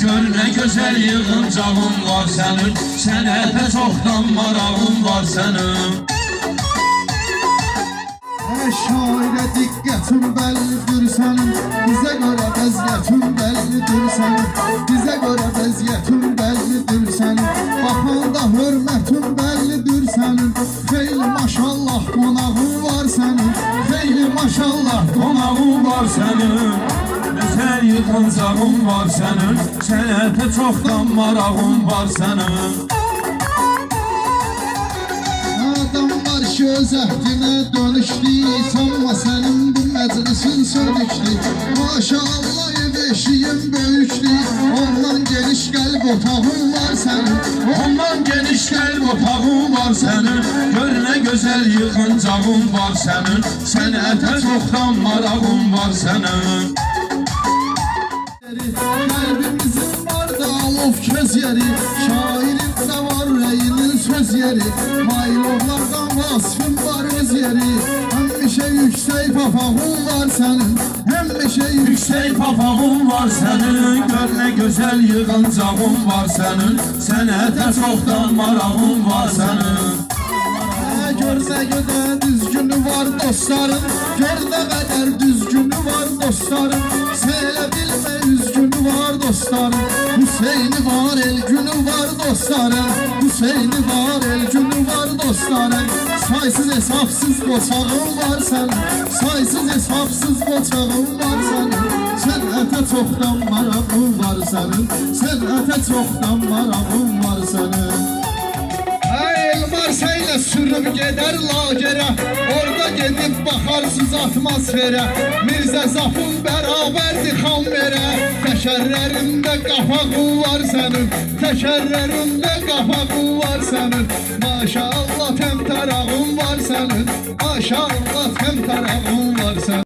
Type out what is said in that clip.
Gör ne güzel yığıncağın var senin, sənətə çoxdan marağın var senin. Şairə diqqətin bəllidir sənin, bizə görə vəziyyətin bəllidir sənin, bizə görə vəziyyətin bəllidir sənin, baxanda hörmətin bəllidir sənin, xeyli maşallah qonağın var sənin, xeyli maşallah Qonağın var senin, gözəl yığıncağın var senin, sənətə çoxdan marağın var senin. Adamlar ki öz əhdinə dönüşdü, sanma sənin bu məclisin sönüşdü. Maşallah ev-eşiyin böyükdü, ondan geniş qəlb otağın var sənin, Ondan geniş qəlb otağın var senin, gör nə gözəl yığıncağın var senin, sənətə çoxdan marağın var senin. Qəlbimizin var da alov köz yeri, şairin də var rəyinin söz yeri, maylovlardan vasfın var öz yeri, həmişə yüksək papağın var sənin, həmişə Yüksək papağın var senin, gör nə gözəl yığıncağın var senin, sənətə çoxdan marağın var senin. Gör nə qədər düzgünü var dostlarım, gör nə qədər düzgünü var dostlarım, söylə bilmə üzgünü var dostlarım, Hüseyni var el günü var dostlarım, Hüseyni var el günü var dostlarım, saysız hesapsız qoçağın var sənin, saysız hesapsız qoçağın var sənin, sənətə çoxdan marağın var sənin, sənətə çoxdan marağın var sənin. Elmar səylə sürüb gedər lagerə, orada gedib baxarsız atmosferə, Mirzə Zafın bərabərdir xamverə, təkərlərində qafaqın var sənin, təkərlərində qafaqın var sənin, maşallah təmtərağın var sənin, maşallah təmtərağın var sənin.